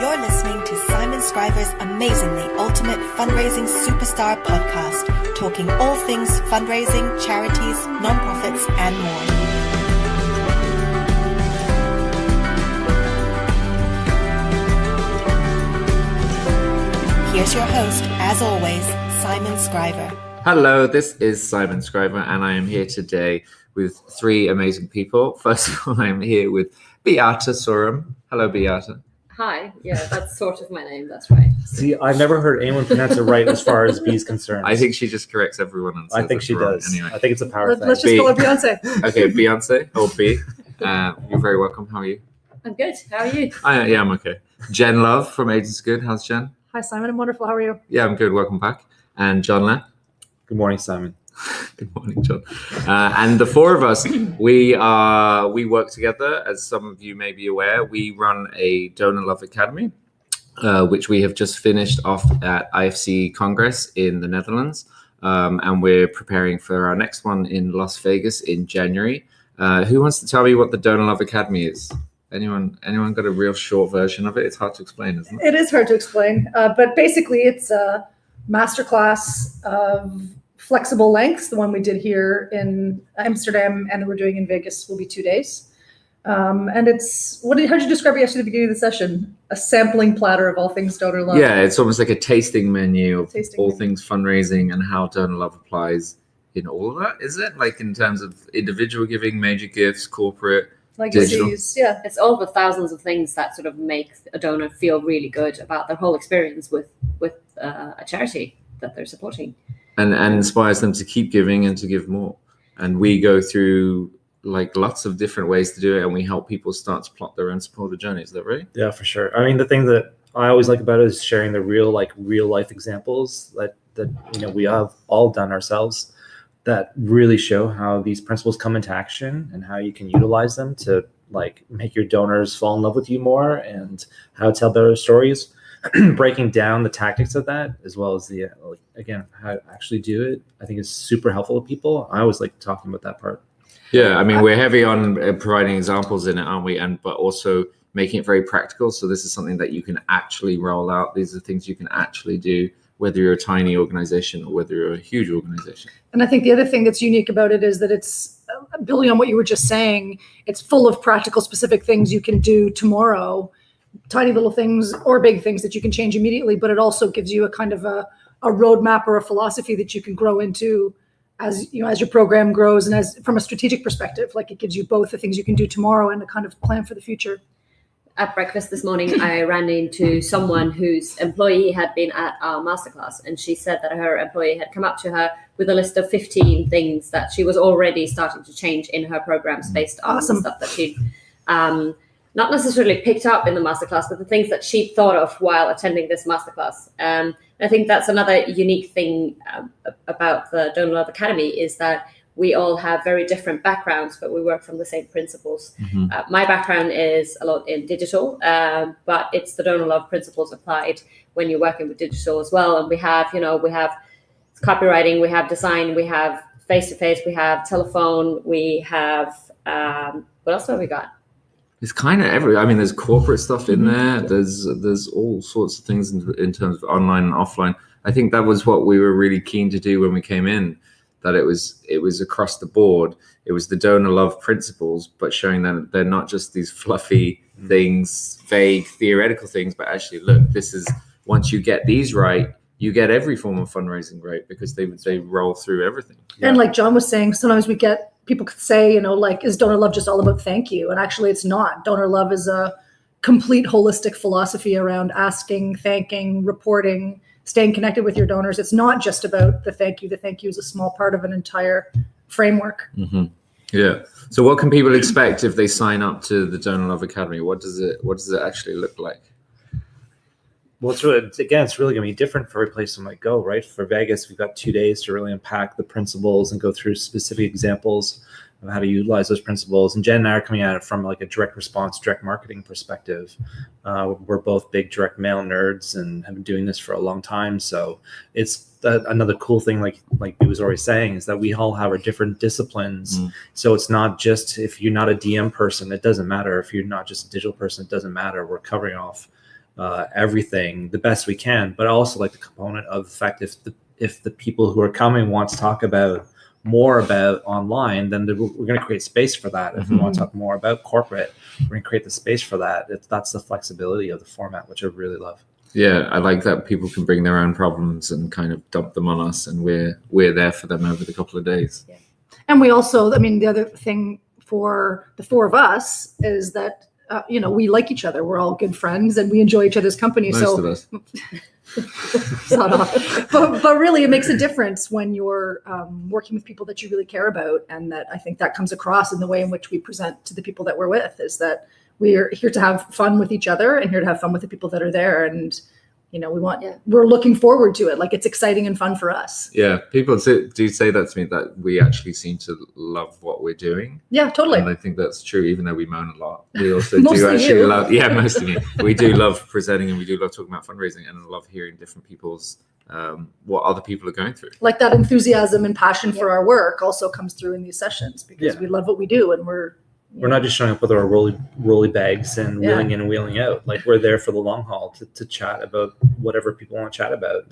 You're listening to Simon Scriver's amazingly ultimate fundraising superstar podcast, talking all things fundraising, charities, nonprofits, and more. Here's your host, as always, Simon Scriver. Hello, this is Simon Scriver, and I am here today with three amazing people. First of all, I am here with Beate Sorum. Hello, Beate. Hi, yeah, that's sort of my name, that's right. See, I've never heard anyone pronounce it right as far as B's concerned. I think she just corrects everyone. And I think she does. Anyway. I think it's a power thing. Let's just call her Beyonce. Okay, Beyonce, or B. You're very welcome. How are you? I'm good, how are you? Yeah, I'm okay. Jen Love from Agents Good. How's Jen? Hi, Simon. I'm wonderful. How are you? Yeah, I'm good. Welcome back. And John Lepp. Good morning, Simon. Good morning, John. And the four of us, we work together. As some of you may be aware, we run a Donor Love Academy, which we have just finished off at IFC Congress in the Netherlands. And we're preparing for our next one in Las Vegas in January. Who wants to tell me what the Donor Love Academy is? Anyone got a real short version of it? It's hard to explain, isn't it? It is hard to explain, but basically it's a masterclass of flexible lengths. The one we did here in Amsterdam and that we're doing in Vegas will be 2 days. And it's, how'd you describe it yesterday at the beginning of the session? A sampling platter of all things donor love. Yeah, it's almost like a tasting menu of all things fundraising and how donor love applies in all of that. Is it like in terms of individual giving, major gifts, corporate, legacies? Yeah, it's all the thousands of things that sort of make a donor feel really good about their whole experience with a charity that they're supporting. And inspires them to keep giving and to give more. And we go through like lots of different ways to do it, and we help people start to plot their own supporter journey. Is that right? Yeah, for sure. I mean, the thing that I always like about it is sharing the real life examples that we have all done ourselves that really show how these principles come into action and how you can utilize them to like make your donors fall in love with you more, and how to tell better stories. Breaking down the tactics of that, as well as the how to actually do it, I think is super helpful to people. I always like talking about that part. Yeah, I mean, we're heavy on providing examples in it, aren't we? But also making it very practical. So this is something that you can actually roll out. These are things you can actually do, whether you're a tiny organization or whether you're a huge organization. And I think the other thing that's unique about it is that it's building on what you were just saying. It's full of practical, specific things you can do tomorrow. Tiny little things or big things that you can change immediately, but it also gives you a kind of a roadmap or a philosophy that you can grow into as your program grows, and as from a strategic perspective, like it gives you both the things you can do tomorrow and a kind of plan for the future. At breakfast this morning, I ran into someone whose employee had been at our masterclass, and she said that her employee had come up to her with a list of 15 things that she was already starting to change in her programs based on the stuff that she'd not necessarily picked up in the masterclass, but the things that she thought of while attending this masterclass. I think that's another unique thing about the Donor Love Academy, is that we all have very different backgrounds, but we work from the same principles. Mm-hmm. My background is a lot in digital, but it's the Donor Love principles applied when you're working with digital as well. And we have copywriting, we have design, we have face-to-face, we have telephone, we have, what else have we got? It's kind of everywhere. I mean, there's corporate stuff in there. There's all sorts of things in terms of online and offline. I think that was what we were really keen to do when we came in, that it was across the board. It was the donor love principles, but showing that they're not just these fluffy things, vague theoretical things, but actually, look, this is, once you get these right, you get every form of fundraising right, because they roll through everything. Yeah. And like John was saying, sometimes we get people could say, is donor love just all about thank you? And actually it's not. Donor love is a complete holistic philosophy around asking, thanking, reporting, staying connected with your donors. It's not just about the thank you. The thank you is a small part of an entire framework. Mm-hmm. Yeah. So what can people expect if they sign up to the Donor Love Academy? What does it actually look like? Well, it's really going to be different for every place you might go, right? For Vegas, we've got 2 days to really unpack the principles and go through specific examples of how to utilize those principles. And Jen and I are coming at it from like a direct response, direct marketing perspective. We're both big direct mail nerds and have been doing this for a long time. So it's another cool thing, like he was already saying, is that we all have our different disciplines. So it's not just, if you're not a DM person, it doesn't matter. If you're not just a digital person, it doesn't matter. We're covering off everything the best we can. But I also like the component of the fact if the people who are coming want to talk about more about online, then we're going to create space for that. If we want to talk more about corporate, we're going to create the space for that. That's the flexibility of the format, which I really love. Yeah, I like that people can bring their own problems and kind of dump them on us, and we're there for them over the couple of days. Yeah. And we also, I mean, the other thing for the four of us is that we like each other. We're all good friends, and we enjoy each other's company. Most of us. But really, it makes a difference when you're working with people that you really care about, and that I think that comes across in the way in which we present to the people that we're with, is that we're here to have fun with each other and here to have fun with the people that are there. And, we're looking forward to it. Like, it's exciting and fun for us. Yeah. People do say that to me, that we actually seem to love what we're doing. Yeah, totally. And I think that's true, even though we moan a lot. We also do actually love, most of you. We do love presenting, and we do love talking about fundraising, and I love hearing different people's, what other people are going through. Like, that enthusiasm and passion for our work also comes through in these sessions, because we love what we do, and we're not just showing up with our rolly bags and wheeling in and wheeling out. Like, we're there for the long haul to chat about whatever people want to chat about.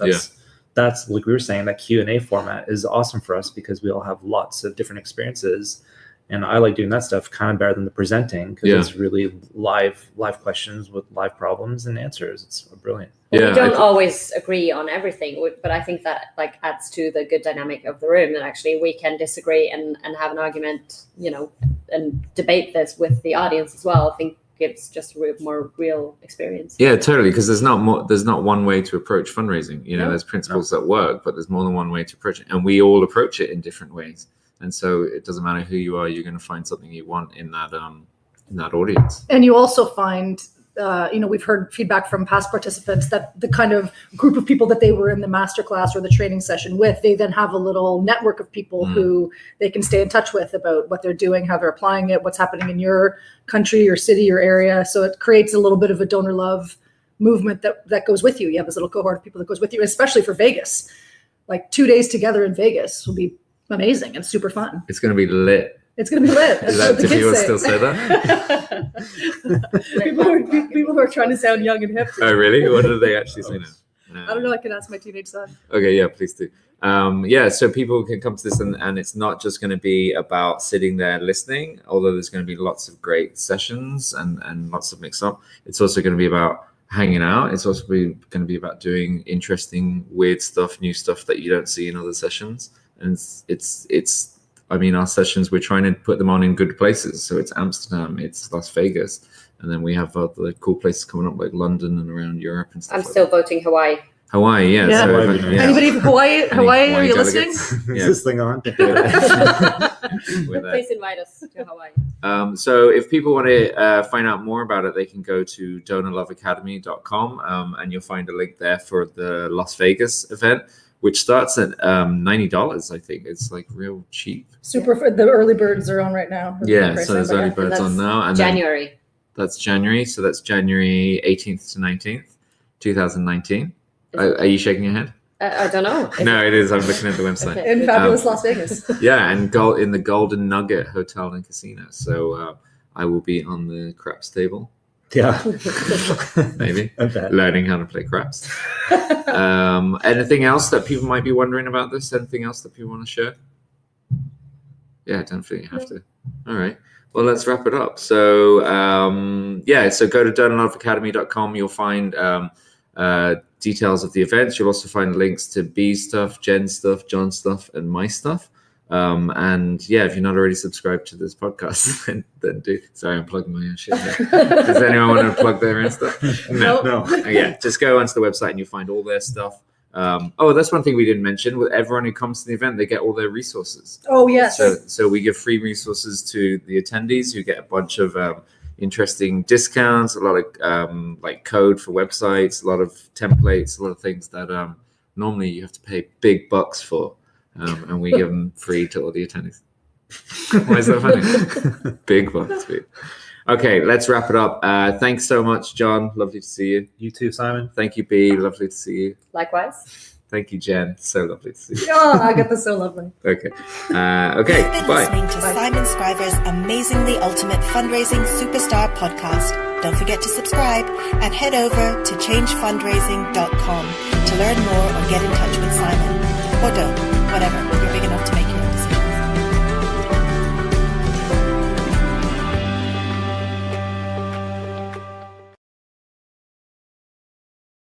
That's like we were saying, that Q&A format is awesome for us because we all have lots of different experiences. And I like doing that stuff kind of better than the presenting, because it's really live questions with live problems and answers. It's brilliant. Well, we don't always agree on everything, but I think that adds to the good dynamic of the room. And actually, we can disagree and have an argument, and debate this with the audience as well. I think gives just a more real experience. Yeah, totally. Because there's not one way to approach fundraising. There's principles that work, but there's more than one way to approach it, and we all approach it in different ways. And so it doesn't matter who you are, you're going to find something you want in that audience. And you also find, we've heard feedback from past participants that the kind of group of people that they were in the masterclass or the training session with, they then have a little network of people who they can stay in touch with about what they're doing, how they're applying it, what's happening in your country or city or area. So it creates a little bit of a donor love movement that goes with you. You have this little cohort of people that goes with you, especially for Vegas. Like, 2 days together in Vegas will be amazing and super fun. It's going to be lit. It's going to be lit. Do people still say that? people who are trying to sound young and hip. Oh, really? What do they actually say now? I don't know. I can ask my teenage son. Okay, yeah, please do. So people can come to this, and it's not just going to be about sitting there listening, although there's going to be lots of great sessions and lots of mix-up. It's also going to be about hanging out. It's also going to be about doing interesting, weird stuff, new stuff that you don't see in other sessions. And it's our sessions, we're trying to put them on in good places. So it's Amsterdam, it's Las Vegas, and then we have other cool places coming up like London and around Europe and stuff. I'm still voting Hawaii. Hawaii, yeah. Yeah. So Anybody from Hawaii? Hawaii, are you listening? Is this thing on? Please invite us to Hawaii. So if people want to find out more about it, they can go to donorloveacademy.com, and you'll find a link there for the Las Vegas event, which starts at $90. I think it's like real cheap. Super. The early birds are on right now. Yeah, so there's early birds on now. And January. That's January. So that's January 18th to 19th, 2019. Are you shaking your head? I don't know. No, it is. I'm looking at the website. In fabulous Las Vegas. Yeah, and in the Golden Nugget Hotel and Casino. So I will be on the craps table. Yeah. Maybe. Learning how to play craps. Anything else that people might be wondering about this? Anything else that people want to share? Yeah, don't feel you have to. All right. Well, let's wrap it up. So, so go to donorloveacademy.com. You'll find details of the events. You'll also find links to Bee's stuff, Jen's stuff, John's stuff, and my stuff. If you're not already subscribed to this podcast, then do. Sorry, I'm plugging my own shit here. Does anyone want to plug their own stuff? No. Yeah, just go onto the website and you'll find all their stuff. That's one thing we didn't mention. With everyone who comes to the event, they get all their resources. Oh, yes. So we give free resources to the attendees who get a bunch of interesting discounts, a lot of code for websites, a lot of templates, a lot of things that normally you have to pay big bucks for. And we give them free to all the attendees. Why is that funny? Big bucks, dude. Okay, let's wrap it up. Thanks so much, John. Lovely to see you. You too, Simon. Thank you, B. Lovely to see you. Likewise. Thank you, Jen. So lovely to see you. Oh, I get this so lovely. Okay. You've been Bye. listening to Simon Scriver's Amazingly Ultimate Fundraising Superstar podcast. Don't forget to subscribe and head over to changefundraising.com to learn more or get in touch with Simon. Or don't, whatever, you're big enough to make